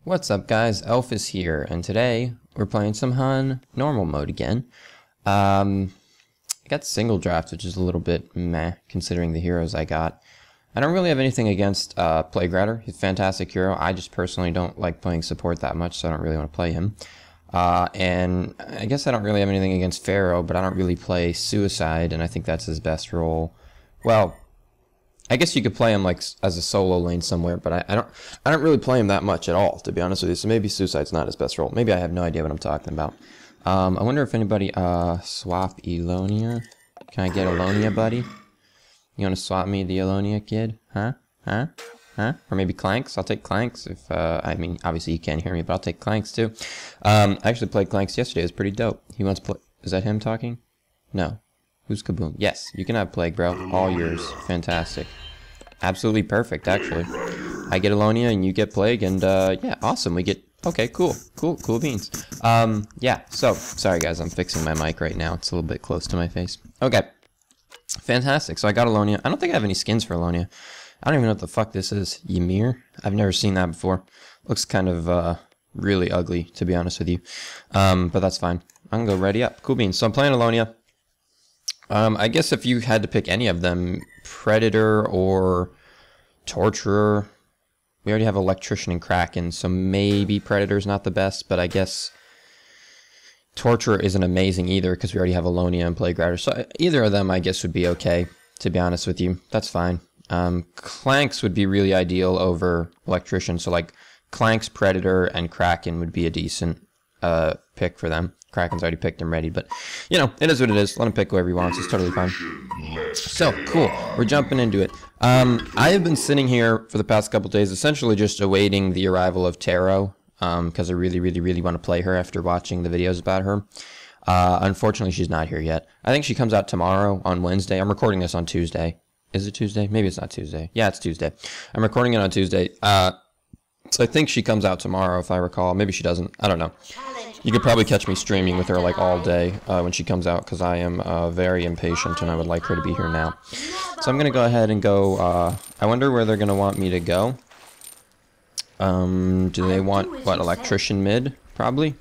What's up guys, Elfis here, and today we're playing some Hun normal mode again. I got single draft, which is a little bit meh, considering the heroes I got. I don't really have anything against Playgrider. He's a fantastic hero. I just personally don't like playing support that much, so I don't really want to play him. And I guess I don't really have anything against Pharaoh, but I don't really play Suicide, and I think that's his best role. Well, I guess you could play him like as a solo lane somewhere, but I don't really play him that much at all, to be honest with you. So maybe Suicide's not his best role. Maybe I have no idea what I'm talking about. I wonder if anybody swap Ellonia. Can I get Ellonia, buddy? You want to swap me the Ellonia, kid? Huh? Or maybe Clanks? I'll take Clanks if I mean, obviously you can't hear me, but I'll take Clanks too. I actually played Clanks yesterday. It was pretty dope. He wants to play. Is that him talking? No. Who's Kaboom? Yes, you can have Plague, bro. All yours. Fantastic. Absolutely perfect, actually. I get Ellonia and you get Plague, and yeah, awesome. We get... Okay, cool beans. Yeah, so, sorry guys, I'm fixing my mic right now. It's a little bit close to my face. Okay. Fantastic. So I got Ellonia. I don't think I have any skins for Ellonia. I don't even know what the fuck this is. Ymir? I've never seen that before. Looks kind of really ugly, to be honest with you. But that's fine. I'm gonna go ready up. Cool beans. So I'm playing Ellonia. I guess if you had to pick any of them, Predator or Torturer. We already have Electrician and Kraken, so maybe Predator's not the best, but I guess Torturer isn't amazing either because we already have Ellonia and Playgrider. So either of them I guess would be okay, to be honest with you. That's fine. Clanks would be really ideal over Electrician, so like Clanks, Predator, and Kraken would be a decent pick for them. Kraken's already picked him ready, but you know, it is what it is. Let him pick whoever he wants. It's totally fine. So cool. We're jumping into it. I have been sitting here for the past couple days, essentially just awaiting the arrival of Taro, because I really want to play her after watching the videos about her. Unfortunately, she's not here yet. I think she comes out tomorrow on Wednesday. I'm recording this on Tuesday. Is it Tuesday? Maybe it's not Tuesday. Yeah, it's Tuesday. I'm recording it on Tuesday. So I think she comes out tomorrow, if I recall. Maybe she doesn't. I don't know. You could probably catch me streaming with her like all day when she comes out, because I am very impatient and I would like her to be here now. So I'm going to go ahead and go, I wonder where they're going to want me to go. Do they want, what, Electrician mid, probably?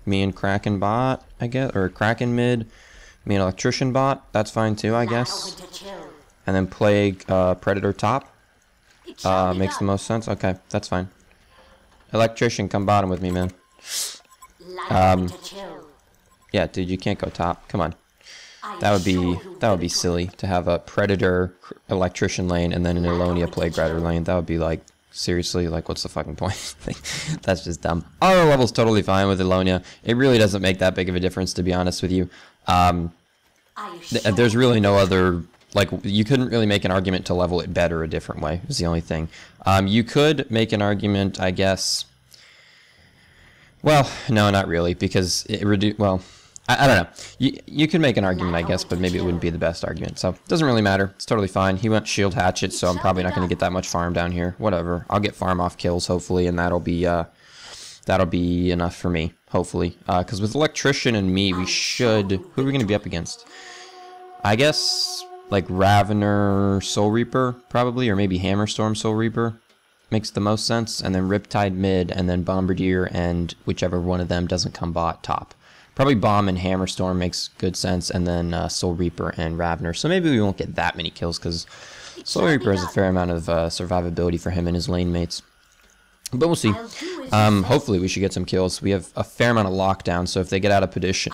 Me and Kraken bot, I guess, or Kraken mid, me and Electrician bot, that's fine too, I guess. And then Plague, Predator top, makes the most sense, okay, that's fine. Electrician, come bottom with me, man. Yeah, dude, you can't go top. Come on. That would be silly to have a Predator Electrician lane and then an Ellonia Playgrider lane. That would be like, seriously, like, what's the fucking point? That's just dumb. Auto level's totally fine with Ellonia. It really doesn't make that big of a difference, to be honest with you. There's really no other, like, you couldn't really make an argument to level it better a different way, is the only thing. You could make an argument, I guess. Well, no, not really, because it well, I don't know. You could make an argument, I guess, but maybe it wouldn't be the best argument. So, it doesn't really matter. It's totally fine. He went Shield Hatchet, so I'm probably not going to get that much farm down here. Whatever. I'll get farm off kills, hopefully, and that'll be enough for me, hopefully. Because with Electrician and me, we should... Who are we going to be up against? I guess, like, Ravener Soul Reaper, probably, or maybe Hammerstorm Soul Reaper. Makes the most sense, and then Riptide mid, and then Bombardier, and whichever one of them doesn't come bot top. Probably Bomb and Hammerstorm makes good sense, and then Soul Reaper and Ravener. So maybe we won't get that many kills, because Soul Reaper has a fair amount of survivability for him and his lane mates. But we'll see. Hopefully we should get some kills. We have a fair amount of lockdown, so if they get out of position,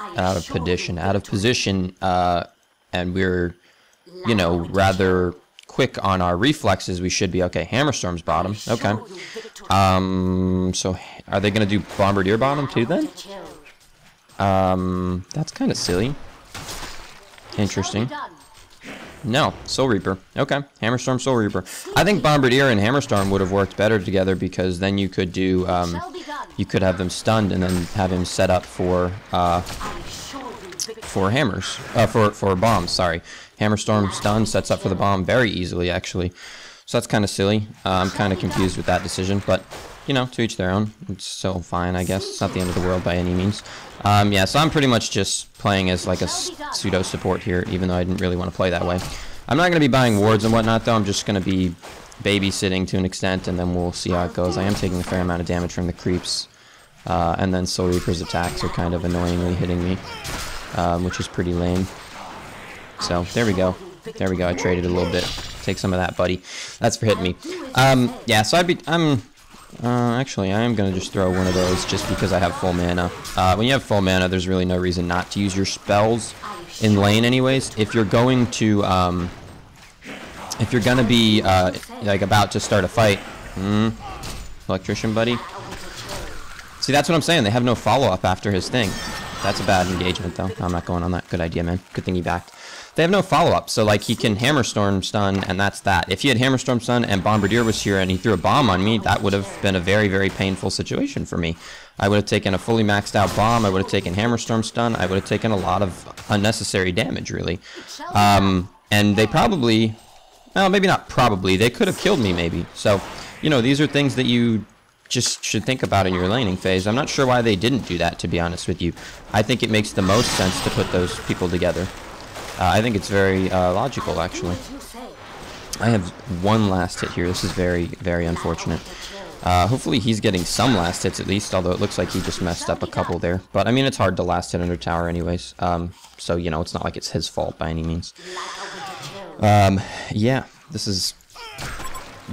and we're, you know, rather quick on our reflexes, we should be okay. Hammerstorm's bottom. Okay. So are they gonna do Bombardier bottom too then? That's kind of silly. Interesting. No, Soul Reaper. Okay, Hammerstorm, Soul Reaper. I think Bombardier and Hammerstorm would have worked better together, because then you could do you could have them stunned and then have him set up for hammers, for bombs. Sorry. Hammerstorm stun sets up for the bomb very easily, actually. So that's kind of silly. I'm kind of confused with that decision, but, you know, to each their own. It's still fine, I guess. It's not the end of the world by any means. Yeah, so I'm pretty much just playing as, like, a pseudo-support here, even though I didn't really want to play that way. I'm not going to be buying wards and whatnot, though. I'm just going to be babysitting to an extent, and then we'll see how it goes. I am taking a fair amount of damage from the creeps. And then Soul Reaper's attacks are kind of annoyingly hitting me, which is pretty lame. So, there we go. There we go, I traded a little bit. Take some of that, buddy. That's for hitting me. Yeah, so actually, I am going to just throw one of those just because I have full mana. When you have full mana, there's really no reason not to use your spells in lane anyways. If you're going to, be, like, about to start a fight... Electrician, buddy. See, that's what I'm saying. They have no follow-up after his thing. That's a bad engagement, though. I'm not going on that. Good idea, man. Good thing he backed. They have no follow-up, so, like, he can Hammerstorm stun, and that's that. If he had Hammerstorm stun and Bombardier was here and he threw a bomb on me, that would have been a very, very painful situation for me. I would have taken a fully maxed out bomb, I would have taken Hammerstorm stun, I would have taken a lot of unnecessary damage, really. And they probably... Well, maybe not probably. They could have killed me, maybe. So, you know, these are things that you just should think about in your laning phase. I'm not sure why they didn't do that, to be honest with you. I think it makes the most sense to put those people together. I think it's very logical, actually. I have one last hit here. This is very, very unfortunate. Hopefully he's getting some last hits at least, although it looks like he just messed up a couple there. But, I mean, it's hard to last hit under tower anyways. So, you know, it's not like it's his fault by any means. Yeah, this is...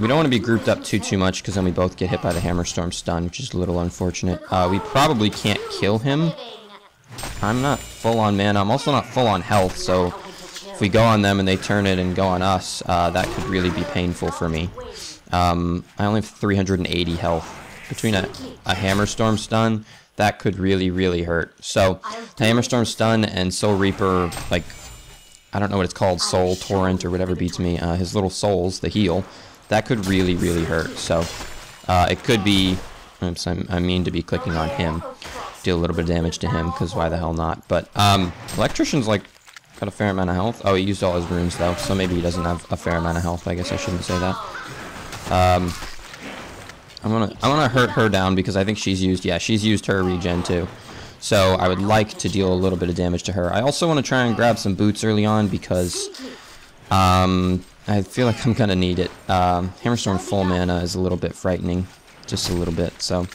We don't want to be grouped up too much, because then we both get hit by the Hammerstorm stun, which is a little unfortunate. We probably can't kill him. I'm not full on mana. I'm also not full on health, so if we go on them and they turn it and go on us, that could really be painful for me. I only have 380 health. Between a Hammerstorm stun, that could really, really hurt. So, Hammerstorm stun and Soul Reaper, like, I don't know what it's called, Soul Torrent or whatever beats me, his little souls, the heal, that could really, really hurt. So, it could be, oops, I mean to be clicking on him. Deal a little bit of damage to him, because why the hell not? But, Electrician's, like, got a fair amount of health. Oh, he used all his runes, though, so maybe he doesn't have a fair amount of health. I guess I shouldn't say that. I'm gonna hurt her down, because I think she's used her regen, too. So, I would like to deal a little bit of damage to her. I also want to try and grab some boots early on, because, I feel like I'm gonna need it. Hammerstorm full mana is a little bit frightening. Just a little bit, so...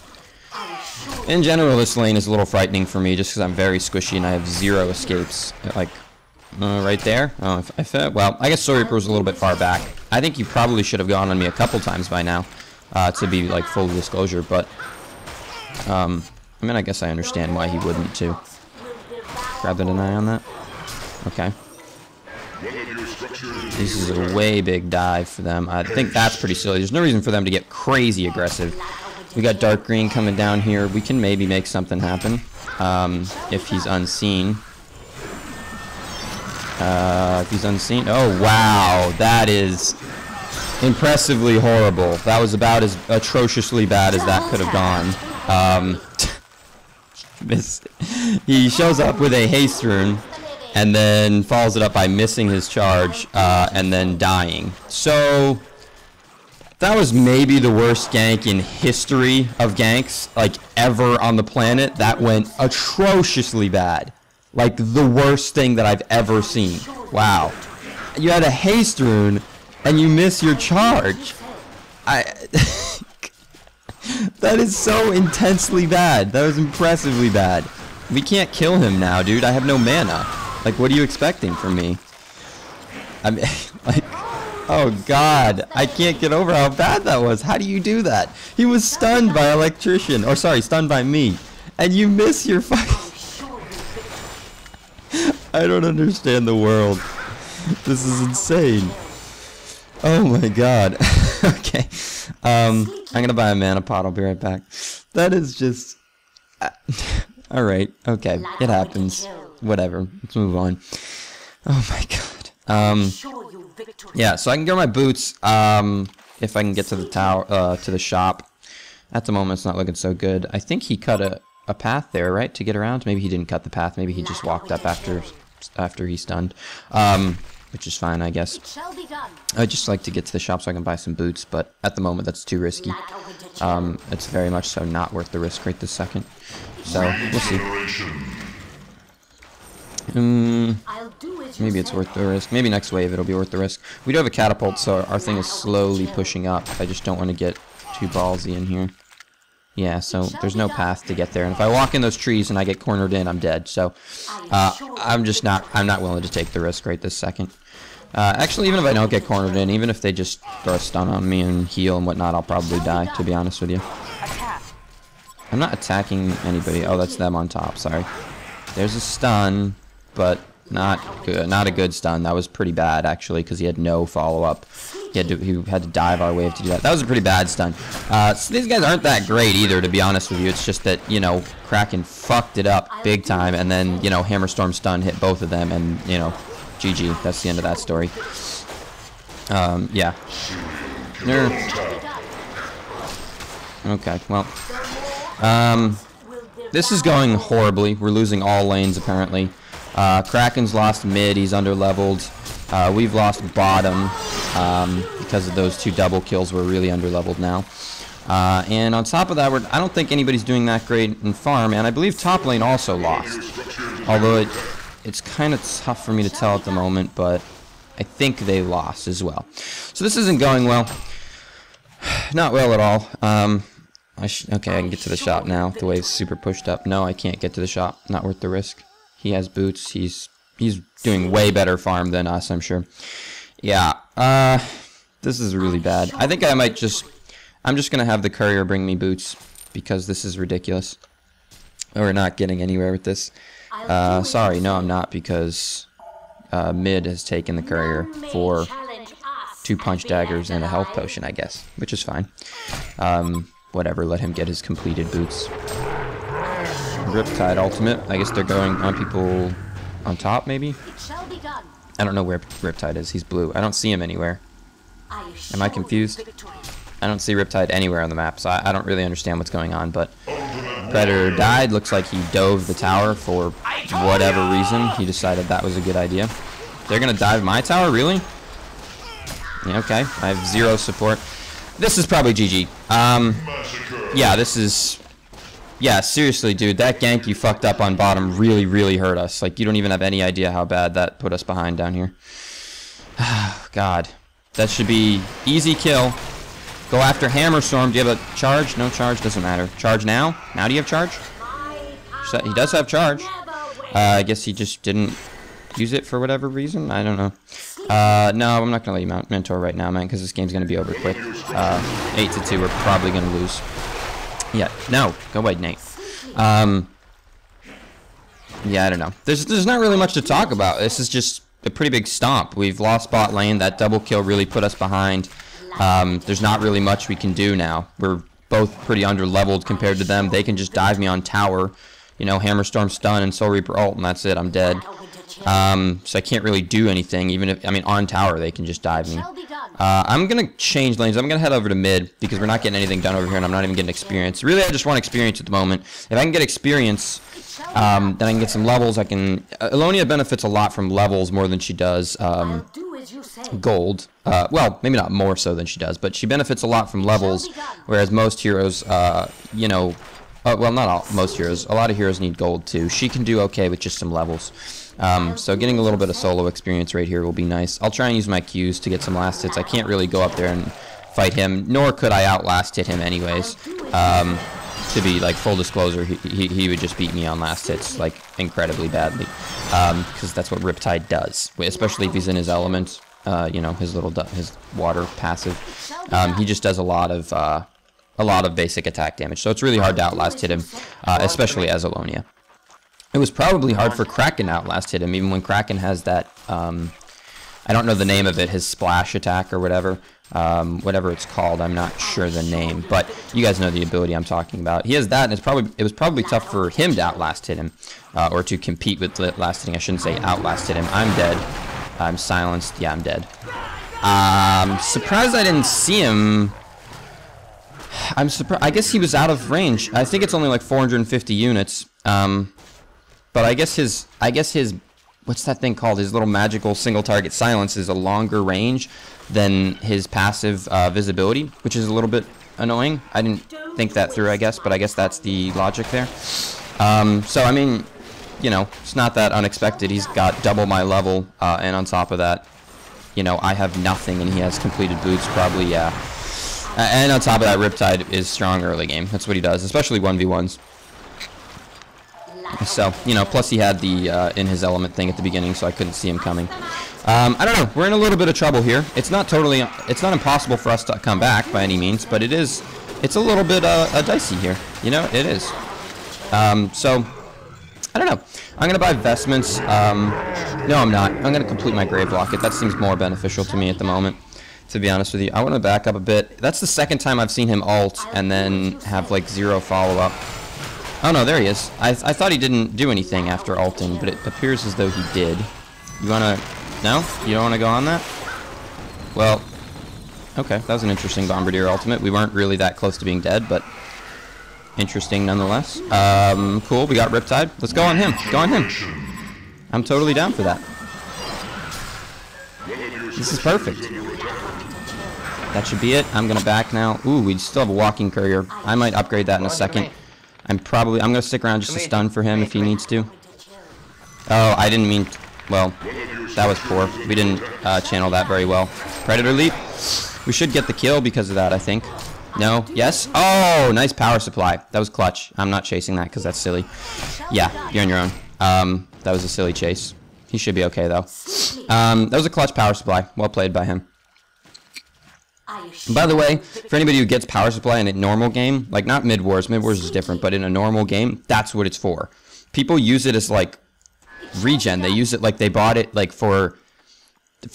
In general, this lane is a little frightening for me, just because I'm very squishy and I have 0 escapes. Like, right there? Oh, well, I guess Soul Reaper was a little bit far back. I think he probably should have gone on me a couple times by now, to be, like, full disclosure, but... I mean, I guess I understand why he wouldn't, too. Grab the deny on that? Okay. This is a way big dive for them. I think that's pretty silly. There's no reason for them to get crazy aggressive. We got Dark Green coming down here. We can maybe make something happen if he's unseen. If he's unseen. Oh, wow. That is impressively horrible. That was about as atrociously bad as that could have gone. He shows up with a haste rune and then follows it up by missing his charge and then dying. So... that was maybe the worst gank in history of ganks, like, ever on the planet. That went atrociously bad. Like, the worst thing that I've ever seen. Wow. You had a haste rune, and you miss your charge. That is so intensely bad. That was impressively bad. We can't kill him now, dude. I have no mana. Like, what are you expecting from me? I mean, like... oh god, I can't get over how bad that was. How do you do that? He was stunned by Electrician, or sorry, stunned by me. And you miss your fucking... I don't understand the world. This is insane. Oh my god. Okay. I'm gonna buy a mana pot, I'll be right back. That is just... Alright, okay, it happens. Whatever, let's move on. Oh my god. Yeah, so I can get my boots, if I can get to the tower, to the shop. At the moment, it's not looking so good. I think he cut a path there, right, to get around? Maybe he didn't cut the path. Maybe he just walked up after he stunned. Which is fine, I guess. I'd just like to get to the shop so I can buy some boots, but at the moment, that's too risky. It's very much so not worth the risk right this second. So, we'll see. maybe it's worth the risk. Maybe next wave it'll be worth the risk. We do have a catapult, so our thing is slowly pushing up. I just don't want to get too ballsy in here. Yeah, so there's no path to get there. And if I walk in those trees and I get cornered in, I'm dead. So I'm not willing to take the risk right this second. Actually, even if I don't get cornered in, even if they just throw a stun on me and heal and whatnot, I'll probably die, to be honest with you. I'm not attacking anybody. Oh, that's them on top, sorry. There's a stun, but not a good stun. That was pretty bad, actually, because he had no follow-up. He had to dive our wave to do that. That was a pretty bad stun. So these guys aren't that great either, to be honest with you. It's just that, you know, Kraken fucked it up big time, and then, you know, Hammerstorm stun hit both of them, and, you know, GG. That's the end of that story. Yeah. Okay, well. This is going horribly. We're losing all lanes, apparently. Kraken's lost mid. He's underleveled. We've lost bottom because of those 2 double kills. We're really underleveled now. And on top of that, I don't think anybody's doing that great in farm. And I believe top lane also lost. Although it's kind of tough for me to tell at the moment, but I think they lost as well. So this isn't going well. Not well at all. Okay, I can get to the shop now. The wave's super pushed up. No, I can't get to the shop. Not worth the risk. He has boots. He's doing way better farm than us, I'm sure. Yeah, this is really bad. I think I'm just gonna have the courier bring me boots because this is ridiculous. We're not getting anywhere with this. Sorry, no, I'm not, because mid has taken the courier for 2 punch daggers and a health potion, I guess, which is fine. Whatever, let him get his completed boots. Riptide ultimate. I guess they're going on people on top, maybe? I don't know where Riptide is. He's blue. I don't see him anywhere. Am I confused? I don't see Riptide anywhere on the map, so I don't really understand what's going on, but Predator died. Looks like he dove the tower for whatever reason. He decided that was a good idea. They're gonna dive my tower? Really? Yeah, okay. I have 0 support. This is probably GG. Yeah, this is... Yeah, seriously, dude, that gank you fucked up on bottom really, really hurt us. Like, you don't even have any idea how bad that put us behind down here. God. That should be easy kill. Go after Hammerstorm. Do you have a charge? No charge? Doesn't matter. Charge now? Now do you have charge? He does have charge. I guess he just didn't use it for whatever reason. I don't know. No, I'm not going to let you mentor right now, man, because this game's going to be over quick. 8-2, we're probably going to lose. Yeah, no. Go away, Nate. Yeah, I don't know. There's not really much to talk about. This is just a pretty big stomp. We've lost bot lane. That double kill really put us behind. There's not really much we can do now. We're both pretty under-leveled compared to them. They can just dive me on tower. You know, Hammerstorm stun and Soul Reaper ult, and that's it. I'm dead. So I can't really do anything, even if, I mean, on tower they can just dive me. I'm going to change lanes. I'm going to head over to mid because we're not getting anything done over here and I'm not even getting experience. Really, I just want experience at the moment. If I can get experience, then I can get some levels. Ellonia benefits a lot from levels more than she does gold. Well, maybe not more so than she does, but she benefits a lot from levels, whereas most heroes, you know, well, not all, most heroes. A lot of heroes need gold too. She can do okay with just some levels. So getting a little bit of solo experience right here will be nice. I'll try and use my Qs to get some last hits. I can't really go up there and fight him, nor could I outlast hit him anyways. To be like full disclosure, he would just beat me on last hits like incredibly badly, because that's what Riptide does, especially if he's in his element. You know, his water passive. He just does a lot of basic attack damage, so it's really hard to outlast hit him, especially as Ellonia. It was probably hard for Kraken to outlast hit him, even when Kraken has that, I don't know the name of it, his splash attack or whatever it's called. I'm not sure the name, but you guys know the ability I'm talking about. He has that, and it was probably tough for him to outlast hit him, or to compete with last hitting. I shouldn't say outlast hit him. I'm dead. I'm silenced. Yeah, I'm dead. Surprised I didn't see him. I'm surprised. I guess he was out of range. I think it's only like 450 units. But I guess his what's that thing called? His little magical single target silence is a longer range than his passive visibility, which is a little bit annoying. I didn't think that through, I guess, but I guess that's the logic there. So I mean, you know, it's not that unexpected. He's got double my level, and on top of that, you know, I have nothing, and he has completed boots, probably, yeah. And on top of that, Riptide is strong early game. That's what he does, especially 1v1s. So, you know, plus he had the in his element thing at the beginning, so I couldn't see him coming. I don't know. We're in a little bit of trouble here. It's not impossible for us to come back by any means, but it's a little bit dicey here. You know, it is. So, I don't know. I'm going to buy vestments. No, I'm not. I'm going to complete my grave locket. That seems more beneficial to me at the moment, to be honest with you. I want to back up a bit. That's the second time I've seen him ult and then have, like, 0 follow-up. Oh, no, there he is. I thought he didn't do anything after ulting, but it appears as though he did. You want to... No? You don't want to go on that? Well, okay. That was an interesting Bombardier ultimate. We weren't really that close to being dead, but interesting nonetheless. Cool. We got Riptide. Let's go on him. Go on him. I'm totally down for that. This is perfect. That should be it. I'm going to back now. Ooh, we still have a walking courier. I might upgrade that in a second. I'm going to stick around just to stun for him if he needs to. Oh, I didn't mean... Well, that was poor. We didn't channel that very well. Predator leap. We should get the kill because of that, I think. No? Yes? Oh, nice power supply. That was clutch. I'm not chasing that because that's silly. Yeah, you're on your own. That was a silly chase. He should be okay, though. That was a clutch power supply. Well played by him. By the way, for anybody who gets power supply in a normal game, like not mid-wars is different, but in a normal game, that's what it's for. People use it as like regen. They use it like they bought it like for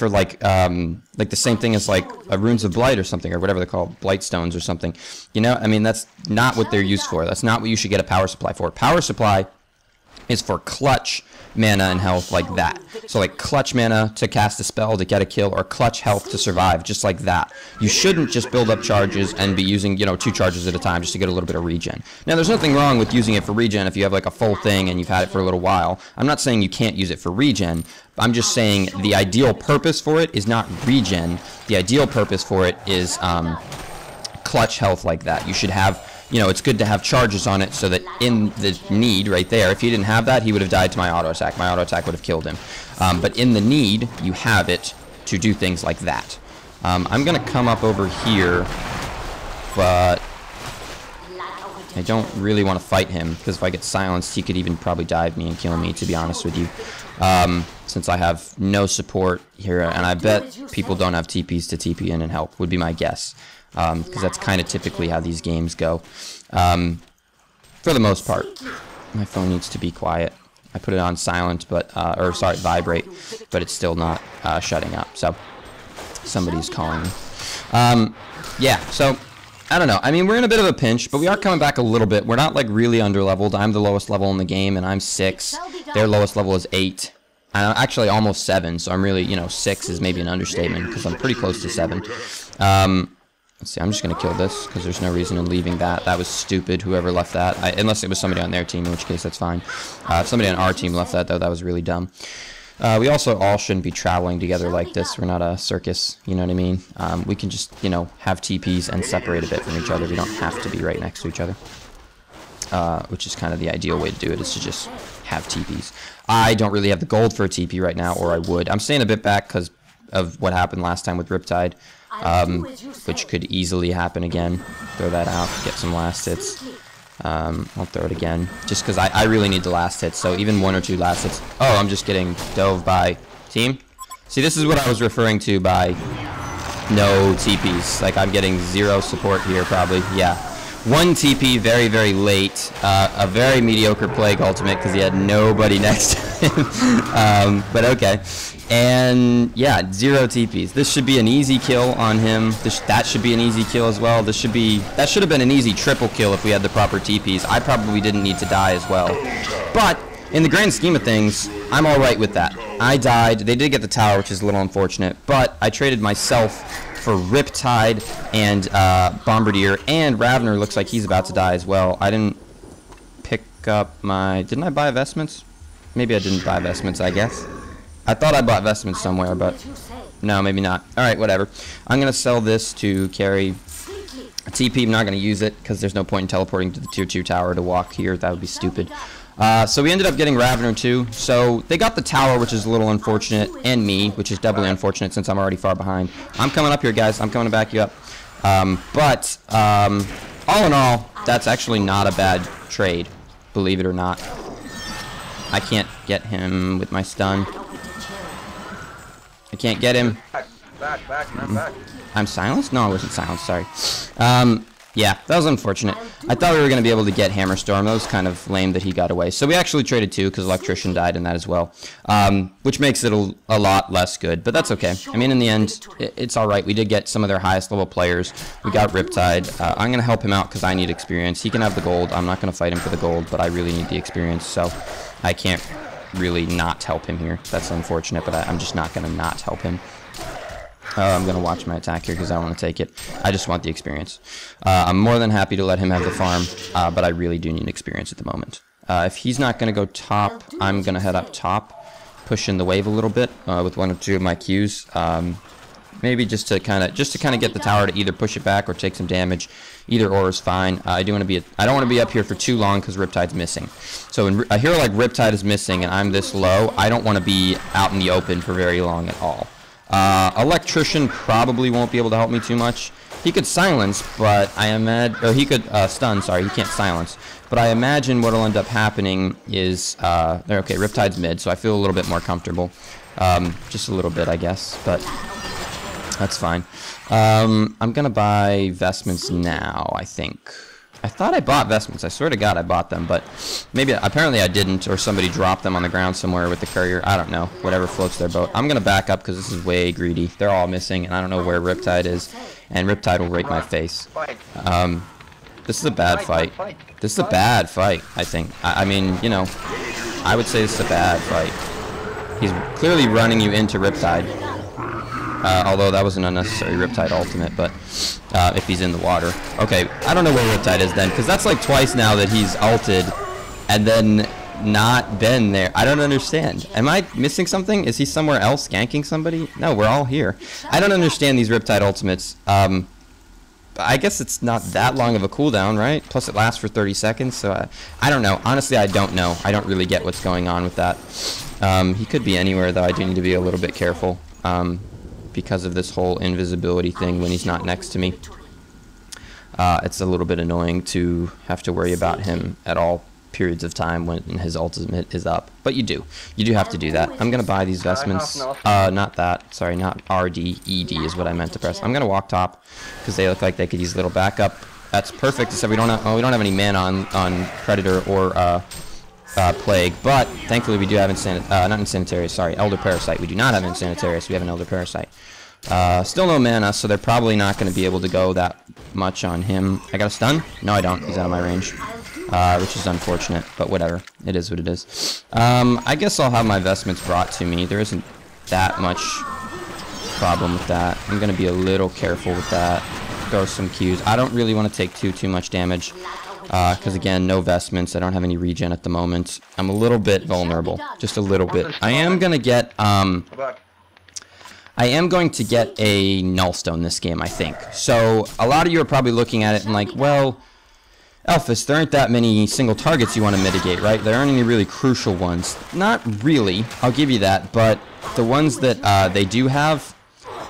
like the same thing as like a runes of blight or something, or whatever they're called, blight stones or something. You know, I mean, that's not what they're used for. That's not what you should get a power supply for. Power supply is for clutch mana and health like that. So like clutch mana to cast a spell to get a kill, or clutch health to survive, just like that. You shouldn't just build up charges and be using, you know, 2 charges at a time just to get a little bit of regen. Now, there's nothing wrong with using it for regen if you have like a full thing and you've had it for a little while. I'm not saying you can't use it for regen. I'm just saying the ideal purpose for it is not regen. The ideal purpose for it is clutch health like that. You should have... You know, it's good to have charges on it so that in the need right there, if he didn't have that, he would have died to my auto attack. My auto attack would have killed him. But in the need, you have it to do things like that. I'm going to come up over here, but I don't really want to fight him, because if I get silenced, he could even probably dive me and kill me, to be honest with you. Since I have no support here, and I bet people don't have TPs to TP in and help, would be my guess. Because that's kind of typically how these games go. For the most part. My phone needs to be quiet. I put it on silent, but, or sorry, vibrate, but it's still not shutting up. So, somebody's calling me. Yeah, so, I don't know. I mean, we're in a bit of a pinch, but we are coming back a little bit. We're not, like, really underleveled. I'm the lowest level in the game, and I'm 6. Their lowest level is 8. I'm actually almost 7, so I'm really, you know, 6 is maybe an understatement, because I'm pretty close to 7. Let's see, I'm just going to kill this, because there's no reason in leaving that. That was stupid, whoever left that. Unless it was somebody on their team, in which case that's fine. If somebody on our team left that, though, that was really dumb. We also all shouldn't be traveling together like this. We're not a circus, you know what I mean? We can just, you know, have TPs and separate a bit from each other. We don't have to be right next to each other. Which is kind of the ideal way to do it, is to just have TPs. I don't really have the gold for a TP right now, or I would. I'm staying a bit back because of what happened last time with Riptide. Which could easily happen again. Throw that out, get some last hits. I'll throw it again, just because I really need the last hits, so even 1 or 2 last hits. Oh, I'm just getting dove by team. See, this is what I was referring to by no TPs. Like, I'm getting 0 support here, probably. Yeah. 1 TP very, very late. A very mediocre plague ultimate, because he had nobody next to him. But okay. And yeah, 0 TPs. This should be an easy kill on him. That should be an easy kill as well. That should have been an easy triple kill if we had the proper TPs. I probably didn't need to die as well. But in the grand scheme of things, I'm alright with that. I died. They did get the tower, which is a little unfortunate. But I traded myself for Riptide and Bombardier. And Ravner looks like he's about to die as well. I didn't pick up my... Didn't I buy vestments? Maybe I didn't buy vestments, I guess. I thought I bought vestments somewhere, but no, maybe not. Alright, whatever. I'm going to sell this to carry a TP. I'm not going to use it because there's no point in teleporting to the tier 2 tower to walk here. That would be stupid. So we ended up getting Ravener too. So they got the tower, which is a little unfortunate, and me, which is doubly unfortunate since I'm already far behind. I'm coming up here, guys. I'm coming to back you up. But all in all, that's actually not a bad trade, believe it or not. I can't get him with my stun. I can't get him. Back. I'm silenced? No, I wasn't silenced, sorry. Yeah, that was unfortunate. I thought we were going to be able to get Hammerstorm. That was kind of lame that he got away. So we actually traded 2 because Electrician died in that as well, which makes it a lot less good, but that's okay. I mean, in the end, it's all right. We did get some of their highest level players. We got Riptide. I'm going to help him out because I need experience. He can have the gold. I'm not going to fight him for the gold, but I really need the experience, so I can't really not help him here. That's unfortunate, but I'm just not going to not help him. I'm going to watch my attack here because I don't want to take it. I just want the experience. I'm more than happy to let him have the farm, but I really do need experience at the moment. If he's not going to go top, I'm going to head up top, push in the wave a little bit with 1 or 2 of my Qs. Maybe just to kind of get the tower to either push it back or take some damage. Either or is fine. I don't want to be up here for too long because Riptide's missing. So when a hero like Riptide is missing and I'm this low, I don't want to be out in the open for very long at all. Electrician probably won't be able to help me too much. He could silence, but he could stun. Sorry, he can't silence. But I imagine what'll end up happening is okay. Riptide's mid, so I feel a little bit more comfortable. Just a little bit, I guess, but that's fine. I'm gonna buy vestments now, I think. I thought I bought vestments. I swear to God I bought them, but apparently I didn't, or somebody dropped them on the ground somewhere with the courier. I don't know. Whatever floats their boat. I'm going to back up because this is way greedy. They're all missing, and I don't know where Riptide is, and Riptide will rake my face. This is a bad fight. This is a bad fight, I think. I mean, you know, I would say this is a bad fight. He's clearly running you into Riptide. Although that was an unnecessary Riptide ultimate, but if he's in the water. Okay, I don't know where Riptide is then, because that's like twice now that he's ulted and then not been there. I don't understand. Am I missing something? Is he somewhere else ganking somebody? No, we're all here. I don't understand these Riptide ultimates. I guess it's not that long of a cooldown, right? Plus it lasts for 30 seconds, so I don't know. Honestly, I don't know. I don't really get what's going on with that. He could be anywhere, though. I do need to be a little bit careful. Because of this whole invisibility thing when he's not next to me. It's a little bit annoying to have to worry about him at all periods of time when his ultimate is up. But you do have to do that. I'm going to buy these vestments. Not that. Sorry, not RD. ED is what I meant to press. I'm going to walk top because they look like they could use a little backup. That's perfect, except we don't have any mana on Predator or Plague, but thankfully we do have not Insanitarius, sorry, Elder Parasite. We do not have Insanitarius, we have an Elder Parasite. Still no mana, so they're probably not going to be able to go that much on him. I got a stun? No, I don't. He's out of my range, which is unfortunate, but whatever. It is what it is. I guess I'll have my vestments brought to me. There isn't that much problem with that. I'm going to be a little careful with that. Throw some Qs. I don't really want to take too much damage. Because again, no vestments. I don't have any regen at the moment. I'm a little bit vulnerable, just a little bit. I am going to get a Nullstone this game, I think. So a lot of you are probably looking at it and like, well, Elfis, there aren't that many single targets you want to mitigate, right? There aren't any really crucial ones. Not really, I'll give you that, but the ones that they do have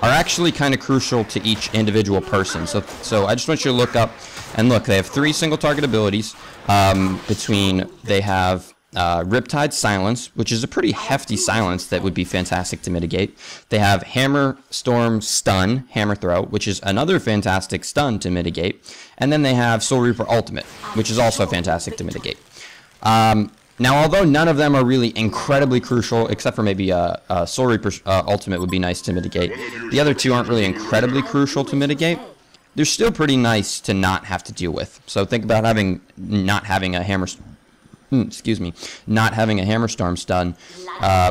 are actually kind of crucial to each individual person. So I just want you to look up and look. They have 3 single target abilities. They have Riptide Silence, which is a pretty hefty silence that would be fantastic to mitigate. They have Hammer Storm Stun, Hammer Throw, which is another fantastic stun to mitigate. And then they have Soul Reaper Ultimate, which is also fantastic to mitigate. Now, although none of them are really incredibly crucial, except for maybe Soul Reaper Ultimate would be nice to mitigate. The other 2 aren't really incredibly crucial to mitigate. They're still pretty nice to not have to deal with. So think about not having a Hammer Storm stun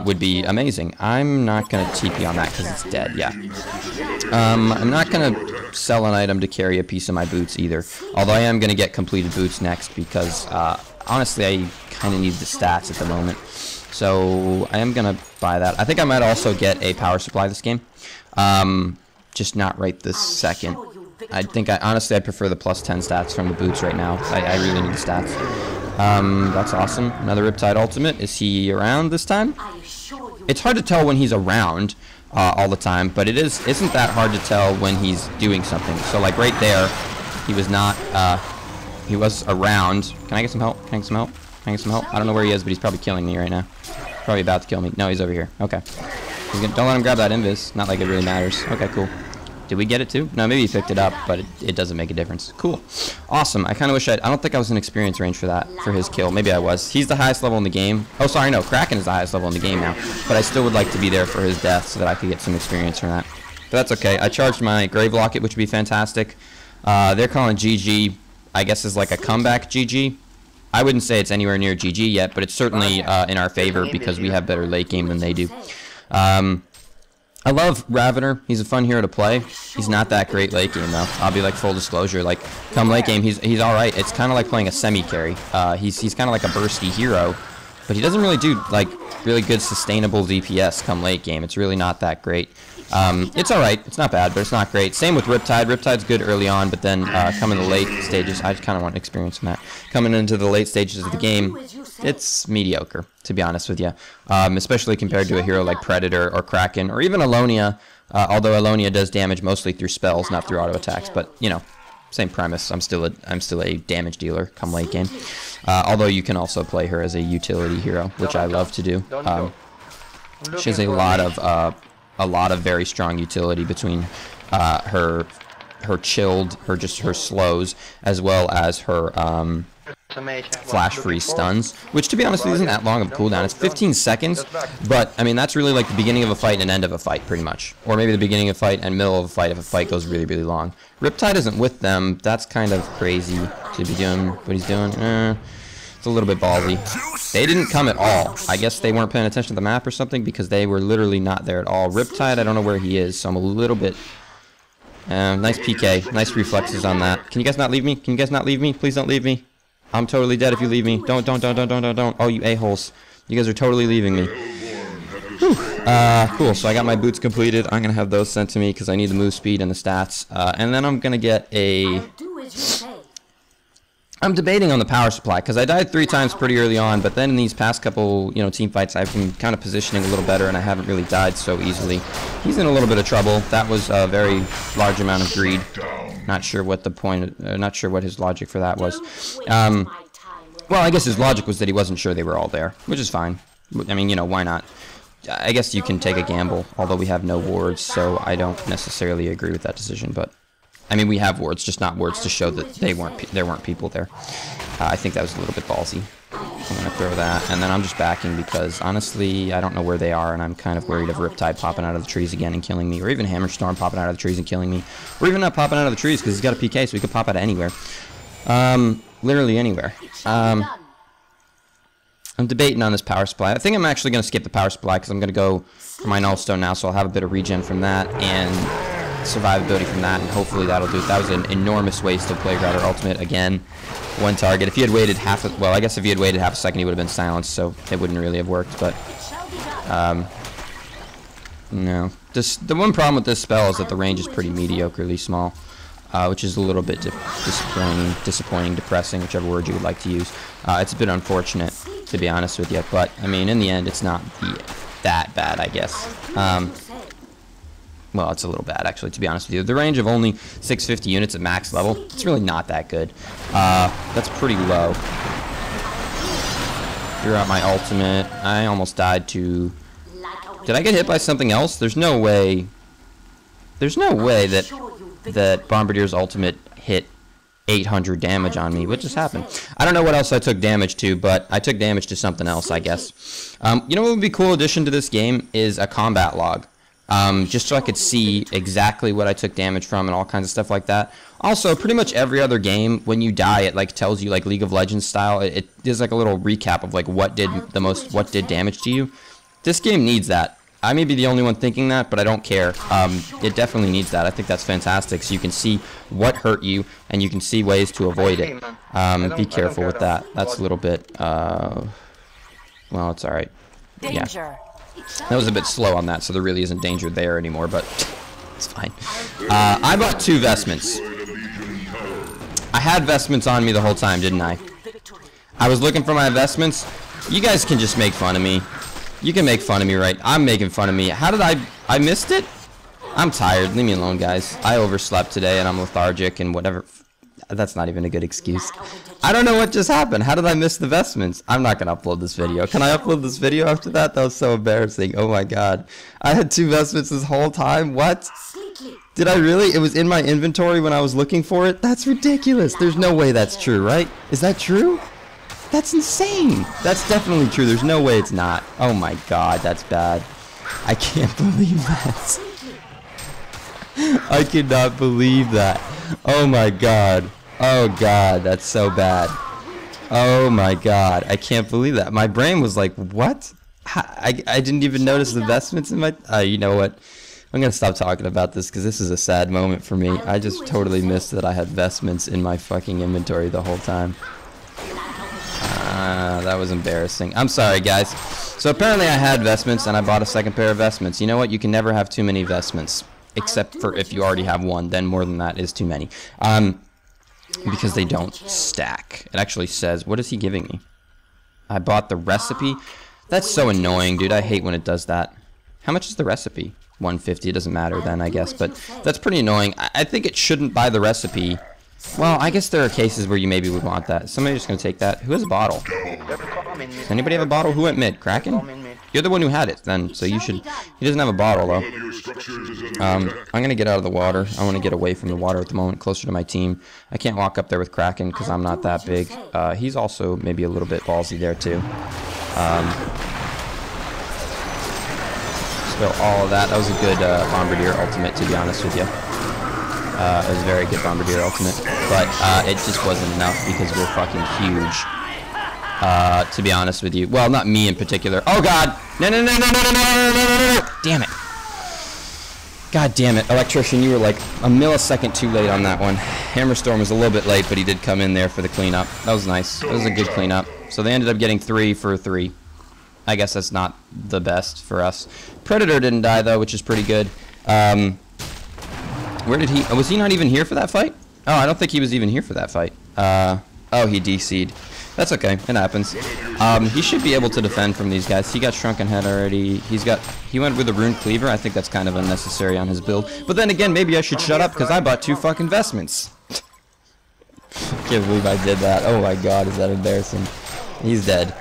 would be amazing. I'm not going to TP on that because it's dead, yeah. I'm not going to sell an item to carry a piece of my boots either. Although I am going to get completed boots next because, honestly, I kind of need the stats at the moment. So I am going to buy that. I think I might also get a power supply this game. Just not right this second. I think honestly I prefer the +10 stats from the boots right now. I really need the stats. That's awesome. Another Riptide ultimate. Is he around this time? It's hard to tell when he's around all the time, but isn't that hard to tell when he's doing something. So like right there, he was not, he was around. Can I get some help? Can I get some help? Can I get some help? I don't know where he is, but he's probably killing me right now. Probably about to kill me. No, he's over here. Okay. Don't let him grab that invis. Not like it really matters. Okay, cool. Did we get it too? No, maybe he picked it up, but it doesn't make a difference. Cool. Awesome. I kind of wish I don't think I was in experience range for that, for his kill. Maybe I was. He's the highest level in the game. Oh, sorry, no. Kraken is the highest level in the game now. But I still would like to be there for his death so that I could get some experience from that. But that's okay. I charged my Grave Locket, which would be fantastic. They're calling GG, I guess, is like a comeback GG. I wouldn't say it's anywhere near GG yet, but it's certainly in our favor because we have better late game than they do. I love Ravener. He's a fun hero to play. He's not that great late game though. I'll be like full disclosure. Like come late game, he's all right. It's kind of like playing a semi carry. He's kind of like a bursty hero, but he doesn't really do like really good sustainable DPS come late game. It's really not that great. It's all right. It's not bad, but it's not great. Same with Riptide. Riptide's good early on, but then coming to the late stages, I just kind of want experience from that. Coming into the late stages of the game, it's mediocre, to be honest with you. Especially compared to a hero like Predator or Kraken or even Ellonia. Although Ellonia does damage mostly through spells, not through auto attacks. But you know, same premise. I'm still a damage dealer come late game. Although you can also play her as a utility hero, which I love to do. She has a lot of very strong utility between her chilled, her slows, as well as her flash freeze stuns, which to be honest isn't that long of a cooldown. It's 15 seconds, but I mean that's really like the beginning of a fight and an end of a fight pretty much, or maybe the beginning of a fight and middle of a fight if a fight goes really really long. Riptide isn't with them. That's kind of crazy to be doing what he's doing. It's a little bit ballsy. They didn't come at all. I guess they weren't paying attention to the map or something because they were literally not there at all. Riptide, I don't know where he is, so I'm a little bit... nice PK. Nice reflexes on that. Can you guys not leave me? Can you guys not leave me? Please don't leave me. I'm totally dead if you leave me. Don't. Oh, you a-holes. You guys are totally leaving me. Whew. Cool. So I got my boots completed. I'm going to have those sent to me because I need the move speed and the stats. And then I'm going to get a... I'm debating on the power supply because I died 3 times pretty early on, but then in these past couple, team fights, I've been kind of positioning a little better, and I haven't really died so easily. He's in a little bit of trouble. That was a very large amount of greed. Not sure what the point. Not sure what his logic for that was. Well, I guess his logic was that he wasn't sure they were all there, which is fine. I mean, why not? I guess you can take a gamble, although we have no wards, so I don't necessarily agree with that decision, but. I mean, we have wards, just not wards to show that there weren't people there. I think that was a little bit ballsy. I'm gonna throw that, and then I'm just backing because honestly, I don't know where they are, and I'm kind of worried of Riptide popping out of the trees again and killing me, or even Hammerstorm popping out of the trees and killing me, or even not popping out of the trees because he's got a PK, so he could pop out of anywhere. Literally anywhere. I'm debating on this power supply. I think I'm actually gonna skip the power supply because I'm gonna go for my Nullstone now, so I'll have a bit of regen from that and survivability from that, and hopefully that'll do it. That was an enormous waste of Plague Rider ultimate again. One target. If he had waited well, I guess if he had waited half a second, he would have been silenced, so it wouldn't really have worked. But no. The one problem with this spell is that the range is pretty mediocrely small, which is a little bit disappointing, depressing, whichever word you would like to use. It's a bit unfortunate, to be honest with you, but I mean, in the end, it's not that bad, I guess. Well, it's a little bad, actually, to be honest with you. The range of only 650 units at max level, it's really not that good. That's pretty low. Threw out my ultimate. I almost died to... Did I get hit by something else? There's no way... There's no way that Bombardier's ultimate hit 800 damage on me. What just happened? I don't know what else I took damage to, but I took damage to something else, I guess. You know what would be a cool addition to this game is a combat log. Just so I could see exactly what I took damage from and all kinds of stuff like that. Also, pretty much every other game, when you die, it like tells you like League of Legends style. It is like a little recap of like what did damage to you. This game needs that. I may be the only one thinking that, but I don't care. It definitely needs that. I think that's fantastic. So you can see what hurt you, and you can see ways to avoid it. Be careful with that. That's a little bit. Well, it's all right. Yeah. That was a bit slow on that, so there really isn't danger there anymore, but it's fine. I bought 2 vestments. I had vestments on me the whole time, didn't I? I was looking for my investments. You guys can just make fun of me. You can make fun of me, right? I'm making fun of me. How did I missed it? I'm tired. Leave me alone, guys. I overslept today and I'm lethargic and whatever. That's not even a good excuse. I don't know what just happened. How did I miss the vestments? I'm not going to upload this video. Can I upload this video after that? That was so embarrassing. Oh my god. I had 2 vestments this whole time. What? Did I really? It was in my inventory when I was looking for it? That's ridiculous. There's no way that's true, right? Is that true? That's insane. That's definitely true. There's no way it's not. Oh my god, that's bad. I can't believe that. I cannot believe that. Oh my god. Oh god, that's so bad. Oh my god, I can't believe that. My brain was like, what? I didn't even notice the vestments in my... you know what? I'm going to stop talking about this because this is a sad moment for me. I just totally missed that I had vestments in my fucking inventory the whole time. That was embarrassing. I'm sorry, guys. So apparently I had vestments and I bought a second pair of vestments. You know what? You can never have too many vestments. Except for if you already have one, then more than that is too many. Because they don't stack. It actually says, what is he giving me? I bought the recipe. That's so annoying, dude. I hate when it does that. How much is the recipe? 150. It doesn't matter then, I guess. But that's pretty annoying. I think it shouldn't buy the recipe. Well, I guess there are cases where you maybe would want that. Somebody's just going to take that. Who has a bottle? Does anybody have a bottle? Who went mid? Kraken? You're the one who had it then, so you should... He doesn't have a bottle, though. I'm going to get out of the water. I want to get away from the water at the moment, closer to my team. I can't walk up there with Kraken because I'm not that big. He's also maybe a little bit ballsy there, too. So all of that. That was a good Bombardier ultimate, to be honest with you. It was a very good Bombardier ultimate. But it just wasn't enough because we're fucking huge. To be honest with you. Well, not me in particular. Oh, God. No, no, no, no, no, no, no, no, no, no. Damn it. God damn it. Electrician, you were like a millisecond too late on that one. Hammerstorm was a little bit late, but he did come in there for the cleanup. That was nice. That was a good cleanup. So they ended up getting 3 for 3. I guess that's not the best for us. Predator didn't die, though, which is pretty good. Where did he... was he not even here for that fight? Oh, I don't think he was even here for that fight. Oh, he DC'd. That's okay. It happens. He should be able to defend from these guys. He got Shrunken Head already. He went with a Rune Cleaver. I think that's kind of unnecessary on his build. But then again, maybe I should shut up because I bought 2 fucking vestments. Can't believe I did that. Oh my god, is that embarrassing. He's dead.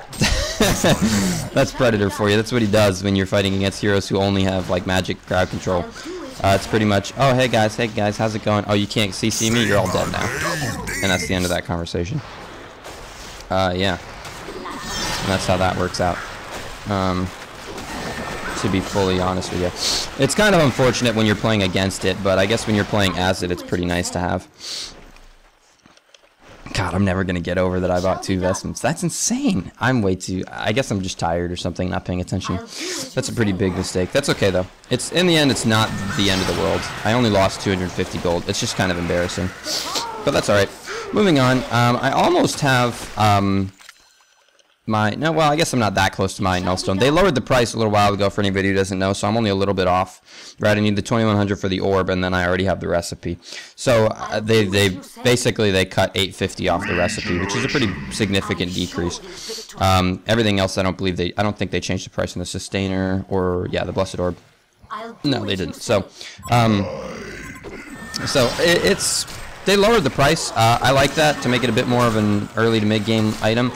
That's Predator for you. That's what he does when you're fighting against heroes who only have like magic crowd control. It's pretty much, oh hey guys, how's it going? Oh, you can't CC me? You're all dead now. And that's the end of that conversation. Yeah. And that's how that works out. To be fully honest with you. It's kind of unfortunate when you're playing against it, but I guess when you're playing as it, it's pretty nice to have. God, I'm never going to get over that I bought 2 vestments. That's insane. I'm way too... I guess I'm just tired or something, not paying attention. That's a pretty big mistake. That's okay, though. It's in the end, it's not the end of the world. I only lost 250 gold. It's just kind of embarrassing. But that's all right. Moving on. I almost have... well, I guess I'm not that close to my Nullstone. They lowered the price a little while ago for anybody who doesn't know, so I'm only a little bit off. Right, I need the 2100 for the orb, and then I already have the recipe. So they basically cut 850 off the recipe, which is a pretty significant decrease. Everything else, I don't think they changed the price on the sustainer or the blessed orb. No, they didn't. So they lowered the price. I like that to make it a bit more of an early to mid-game item.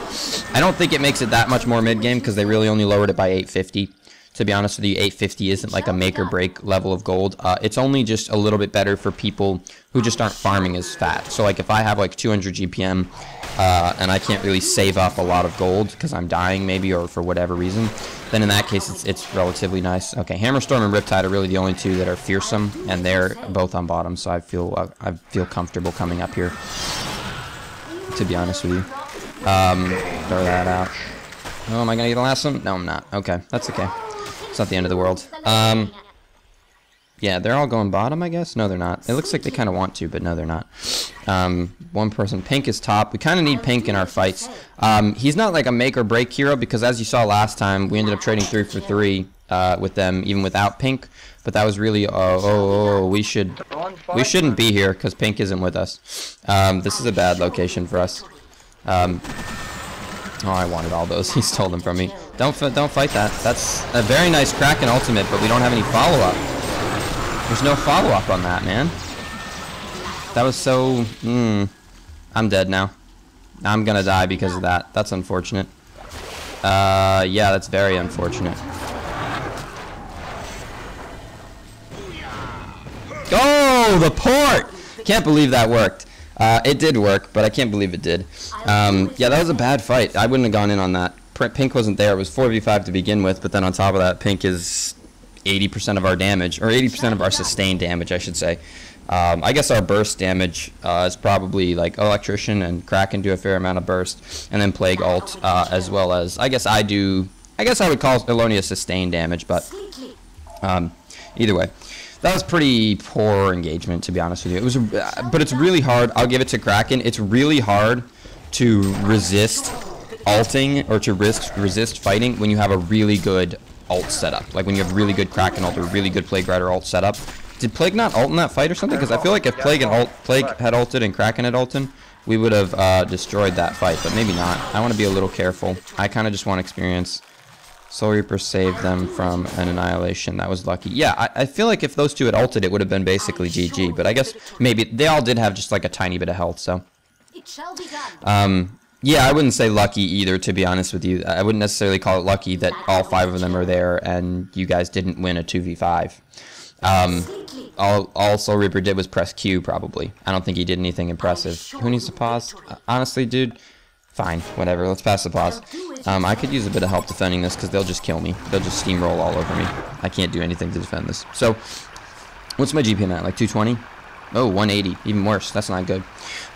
I don't think it makes it that much more mid-game because they really only lowered it by 850. To be honest with you, 850 isn't like a make-or-break level of gold. It's only just a little bit better for people who just aren't farming as fat. So like if I have like 200 GPM and I can't really save up a lot of gold because I'm dying maybe or for whatever reason, then in that case it's relatively nice. Okay, Hammerstorm and Riptide are really the only 2 that are fearsome, and they're both on bottom, so I feel comfortable coming up here, to be honest with you. Throw that out. Oh, am I going to get the last one? No, I'm not. Okay, that's okay. It's not the end of the world. Yeah, they're all going bottom, I guess? No, they're not. It looks like they kind of want to, but no, they're not. One person. Pink is top. We kind of need Pink in our fights. He's not like a make-or-break hero, because as you saw last time, we ended up trading 3 for 3 with them, even without Pink. But that was really... we shouldn't be here, because Pink isn't with us. This is a bad location for us. Oh, I wanted all those. He stole them from me. Don't fight that. That's a very nice Kraken ultimate, but we don't have any follow-up. There's no follow-up on that, man. That was so... I'm dead now. I'm gonna die because of that. That's unfortunate. Yeah, that's very unfortunate. Oh, the port! Can't believe that worked. It did work, but I can't believe it did. Yeah, that was a bad fight. I wouldn't have gone in on that. Pink wasn't there. It was 4v5 to begin with, but then on top of that, Pink is 80% of our damage, or 80% of our sustained damage, I should say. I guess our burst damage is probably like Electrician and Kraken do a fair amount of burst, and then Plague ult, as well as, I guess I would call Ellonia sustained damage, but either way. That was pretty poor engagement, to be honest with you. It was, but it's really hard. I'll give it to Kraken. It's really hard to resist ulting or to resist fighting when you have a really good ult setup. Like when you have really good Kraken ult or really good Plague Rider ult setup. Did Plague not ult in that fight or something? Because I feel like if Plague had ulted and Kraken had ulted, we would have destroyed that fight. But maybe not. I want to be a little careful. I kind of just want experience. Soul Reaper saved them from an annihilation. That was lucky. Yeah, I feel like if those two had ulted, it would have been basically GG. But I guess maybe they all did have just like a tiny bit of health. So, yeah, I wouldn't say lucky either, to be honest with you. I wouldn't necessarily call it lucky that all 5 of them are there and you guys didn't win a 2v5. All Soul Reaper did was press Q, probably. I don't think he did anything impressive. Who needs to pause? Honestly, dude, fine, whatever. Let's pass the pause. I could use a bit of help defending this because they'll just kill me. They'll just steamroll all over me. I can't do anything to defend this. So, what's my GPM at? Like 220? Oh, 180. Even worse. That's not good.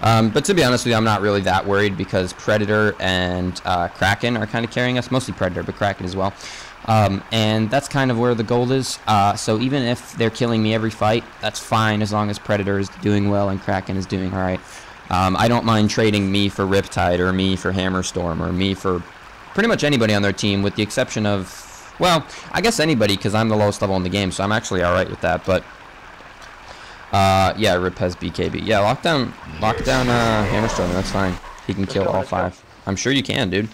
But to be honest with you, I'm not really that worried because Predator and Kraken are kind of carrying us. Mostly Predator, but Kraken as well. And that's kind of where the gold is. So even if they're killing me every fight, that's fine as long as Predator is doing well and Kraken is doing alright. I don't mind trading me for Riptide or me for Hammerstorm or me for pretty much anybody on their team with the exception of, well, I guess anybody because I'm the lowest level in the game, so I'm actually alright with that. But yeah, Rip has BKB. Yeah, lock down Hammerstorm, that's fine. He can kill all 5. I'm sure you can, dude.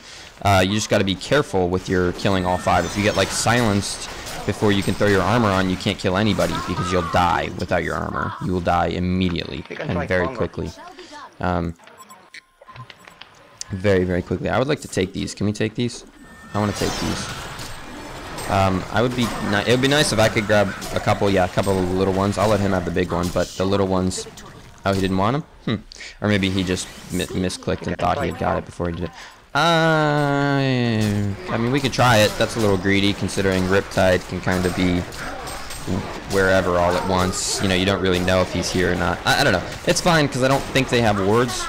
You just got to be careful with your killing all 5. If you get like silenced before you can throw your armor on, you can't kill anybody because you'll die without your armor. You will die immediately and very quickly. Very, very quickly. I would like to take these. Can we take these? I want to take these. It would be nice if I could grab a couple of little ones. I'll let him have the big one, but the little ones. Oh, he didn't want them? Or maybe he just misclicked and thought he had got it before he did it. I mean, we could try it. That's a little greedy, considering Riptide can kind of be wherever all at once. You know, you don't really know if he's here or not. I don't know. It's fine, because I don't think they have wards.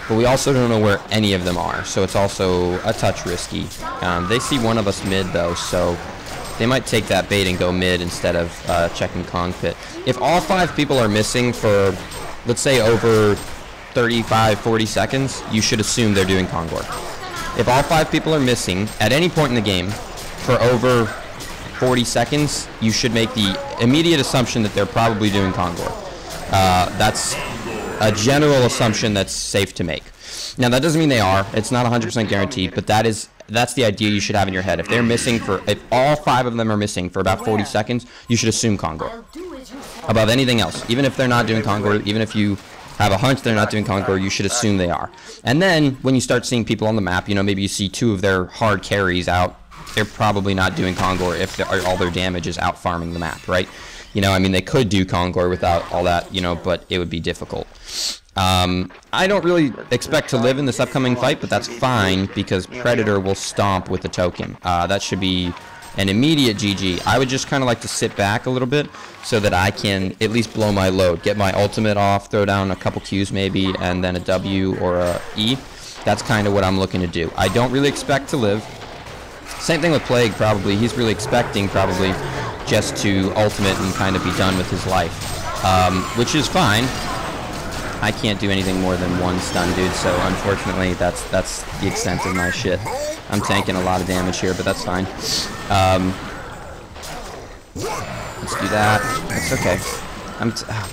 But we also don't know where any of them are, so it's also a touch risky. They see one of us mid, though, so they might take that bait and go mid instead of checking Kong Pit. If all 5 people are missing for, let's say, over 35, 40 seconds, you should assume they're doing Kongor. If all 5 people are missing at any point in the game for over 40 seconds, you should make the immediate assumption that they're probably doing Kongor. That's a general assumption that's safe to make. Now, that doesn't mean they are. It's not 100% guaranteed, but that's the idea you should have in your head. If all 5 of them are missing for about 40 seconds, you should assume Kongor above anything else. Even if they're not doing Kongor, even if you have a hunch they're not doing Kongor, you should assume they are. And then when you start seeing people on the map, you know, maybe you see 2 of their hard carries out, they're probably not doing Kongor if all their damage is out farming the map, right? You know, I mean, they could do Kongor without all that, you know, but it would be difficult. I don't really expect to live in this upcoming fight, but that's fine because Predator will stomp with the token. That should be an immediate GG. I would just kind of like to sit back a little bit so that I can at least blow my load, get my ultimate off, throw down a couple Qs maybe, and then a W or a E. That's kind of what I'm looking to do. I don't really expect to live. Same thing with Plague, probably. He's really expecting, probably, just to ultimate and kind of be done with his life, which is fine. I can't do anything more than 1 stun, dude, so unfortunately that's the extent of my shit. I'm tanking a lot of damage here, but that's fine. Let's do that. That's okay.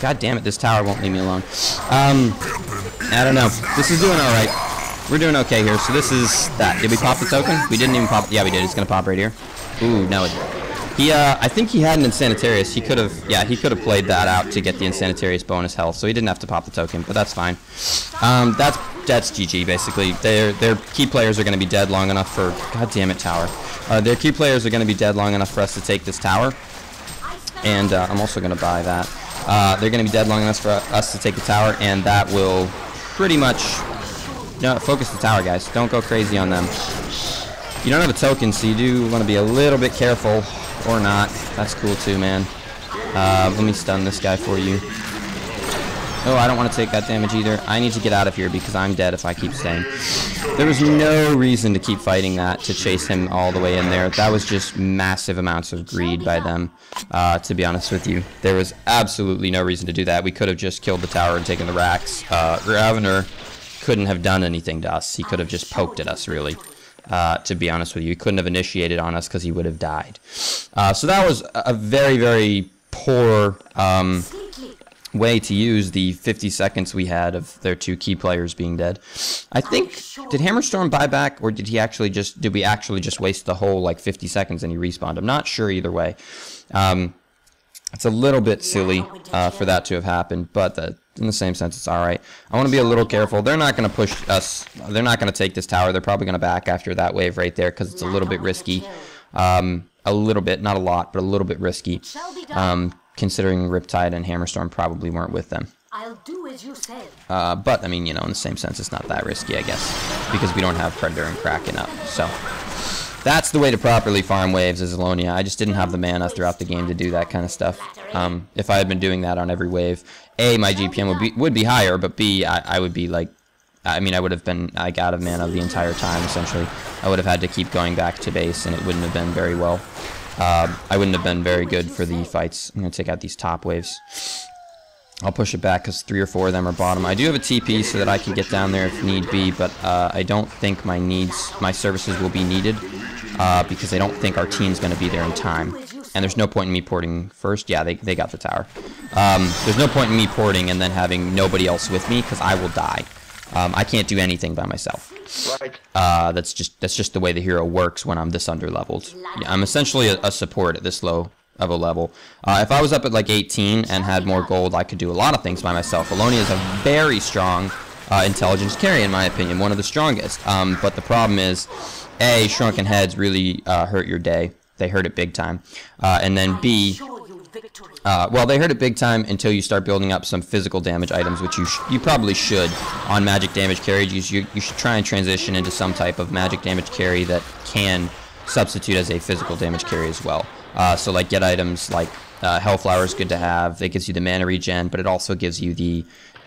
God damn it, this tower won't leave me alone. I don't know. This is doing alright. We're doing okay here. So this is that. Did we pop the token? We didn't even pop. Yeah, we did. It's gonna pop right here. Ooh, no. I think he had an Insanitarius. He could have, yeah, he could have played that out to get the Insanitarius bonus health, so he didn't have to pop the token, but that's fine. That's GG, basically. Their key players are going to be dead long enough for, god damn it, tower. Their key players are going to be dead long enough for us to take this tower, and I'm also going to buy that. They're going to be dead long enough for us to take the tower, and that will pretty much, no, focus the tower, guys. Don't go crazy on them. You don't have a token, so you do want to be a little bit careful. Or not. That's cool too, man. Let me stun this guy for you. Oh, I don't want to take that damage either. I need to get out of here because I'm dead if I keep staying. There was no reason to keep fighting that, to chase him all the way in there. That was just massive amounts of greed by them, to be honest with you. There was absolutely no reason to do that. We could have just killed the tower and taken the racks. Ravener couldn't have done anything to us. He could have just poked at us, really. To be honest with you, he couldn't have initiated on us because he would have died. So that was a very, very poor way to use the 50 seconds we had of their two key players being dead. I think, did Hammerstorm buy back, or did we actually just waste the whole like 50 seconds and he respawned? I'm not sure either way. It's a little bit silly for that to have happened, but in the same sense, it's alright. I want to be a little careful. They're not going to push us. They're not going to take this tower. They're probably going to back after that wave right there because it's a little bit risky. A little bit, not a lot, but a little bit risky. Considering Riptide and Hammerstorm probably weren't with them. I'll do as you said. But, I mean, you know, in the same sense, it's not that risky, I guess, because we don't have Predator and Kraken up. So that's the way to properly farm waves as Ellonia. I just didn't have the mana throughout the game to do that kind of stuff. If I had been doing that on every wave, A, my GPM would be higher, but B, I would be like, I mean, I would have been like out of mana the entire time, essentially. I would have had to keep going back to base, and it wouldn't have been very well. I wouldn't have been very good for the fights. I'm going to take out these top waves. I'll push it back because 3 or 4 of them are bottom. I do have a TP so that I can get down there if need be, but I don't think my services will be needed because I don't think our team's going to be there in time. And there's no point in me porting first. Yeah, they got the tower. There's no point in me porting and then having nobody else with me because I will die. I can't do anything by myself. That's just the way the hero works when I'm this under-leveled. Yeah, I'm essentially a support at this low of a level. If I was up at like 18 and had more gold, I could do a lot of things by myself. Ellonia is a very strong intelligence carry, in my opinion, one of the strongest. But the problem is, A, shrunken heads really hurt your day. They hurt it big time. And then B, well, they hurt it big time until you start building up some physical damage items, which you probably should on magic damage carries. You should try and transition into some type of magic damage carry that can substitute as a physical damage carry as well. So like get items like Hellflower is good to have. It gives you the mana regen, but it also gives you the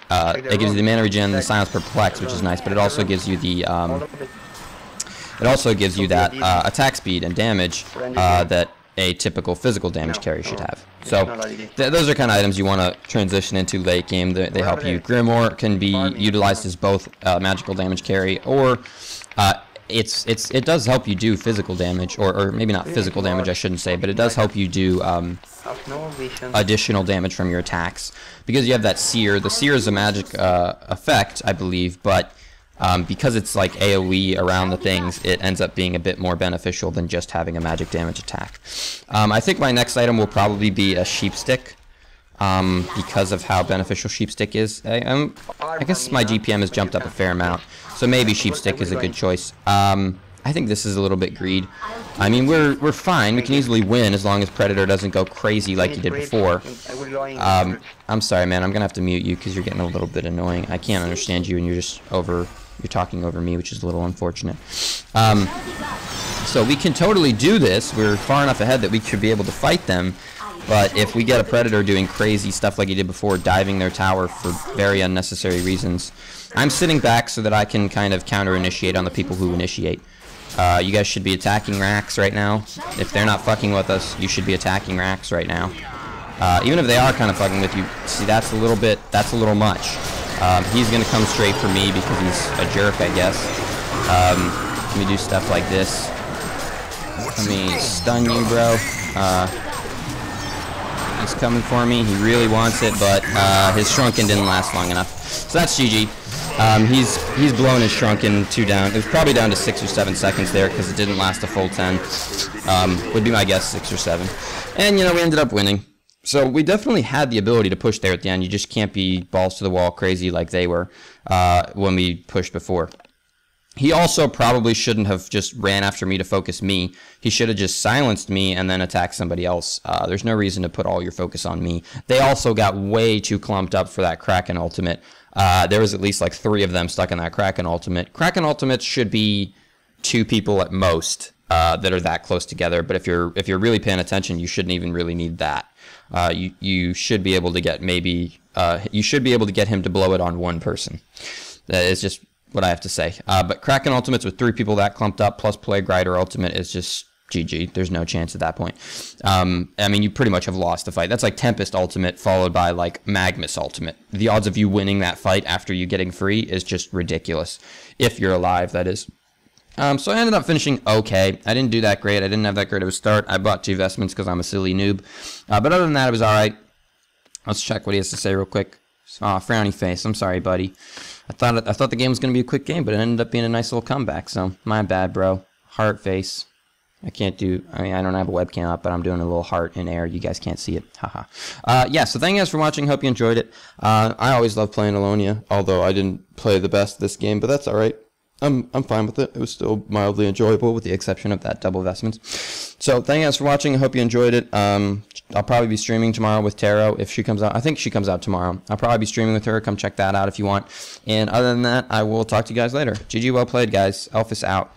mana regen, the Silence Perplex, which is nice. But it also gives you the that attack speed and damage that a typical physical damage carry should have. So those are kind of items you want to transition into late game. They help you. Grimoire can be utilized as both magical damage carry, or it does help you do physical damage, or maybe not physical damage, I shouldn't say, but it does help you do additional damage from your attacks, because you have that Seer. The Seer is a magic effect, I believe, but because it's like AoE around the things, it ends up being a bit more beneficial than just having a magic damage attack. I think my next item will probably be a Sheep Stick, because of how beneficial Sheep Stick is. I guess my GPM has jumped up a fair amount, so maybe Sheep Stick is a good choice. I think this is a little bit greed. I mean, we're fine. We can easily win as long as Predator doesn't go crazy like he did before. I'm sorry, man. I'm gonna have to mute you because you're getting a little bit annoying. I can't understand you, and you're talking over me, which is a little unfortunate. So we can totally do this. We're far enough ahead that we should be able to fight them. But if we get a Predator doing crazy stuff like he did before, diving their tower for very unnecessary reasons, I'm sitting back so that I can kind of counter-initiate on the people who initiate. You guys should be attacking racks right now. If they're not fucking with us, you should be attacking racks right now. Even if they are kind of fucking with you, see, that's a little much. He's gonna come straight for me because he's a jerk, I guess. Let me do stuff like this. Let me stun you, bro. He's coming for me. He really wants it, but his Shrunken didn't last long enough. So that's GG. He's blown his shrunken 2 down. It was probably down to 6 or 7 seconds there because it didn't last a full 10. Would be my guess, 6 or 7. And, we ended up winning. So we definitely had the ability to push there at the end. You just can't be balls to the wall crazy like they were when we pushed before. He also probably shouldn't have just ran after me to focus me. He should have just silenced me and then attacked somebody else. There's no reason to put all your focus on me. They also got way too clumped up for that Kraken ultimate. There was at least like 3 of them stuck in that Kraken ultimate. Kraken ultimates should be 2 people at most that are that close together. But if you're really paying attention, you shouldn't even really need that. You should be able to get you should be able to get him to blow it on 1 person. That is just what I have to say. But Kraken ultimates with 3 people that clumped up plus Plague Rider ultimate is just GG. There's no chance at that point. I mean, you pretty much have lost the fight. That's like Tempest ultimate followed by like Magnus ultimate. The odds of you winning that fight after you getting free is just ridiculous. If you're alive, that is. So I ended up finishing okay. I didn't do that great. I didn't have that great of a start. I bought 2 vestments because I'm a silly noob. But other than that, it was all right. Let's check what he has to say real quick. Oh, frowny face. I'm sorry, buddy. I thought the game was going to be a quick game, but it ended up being a nice little comeback. So my bad, bro. Heart face. I don't have a webcam up, but I'm doing a little heart in air. You guys can't see it. Haha. Yeah, so thank you guys for watching. Hope you enjoyed it. I always love playing Ellonia, although I didn't play the best this game, but that's all right. I'm fine with it. It was still mildly enjoyable with the exception of that double vestments. So thank you guys for watching. I hope you enjoyed it. I'll probably be streaming tomorrow with Taro if she comes out. I think she comes out tomorrow. I'll probably be streaming with her. Come check that out if you want. And other than that, I will talk to you guys later. GG, well played, guys. Elfis out.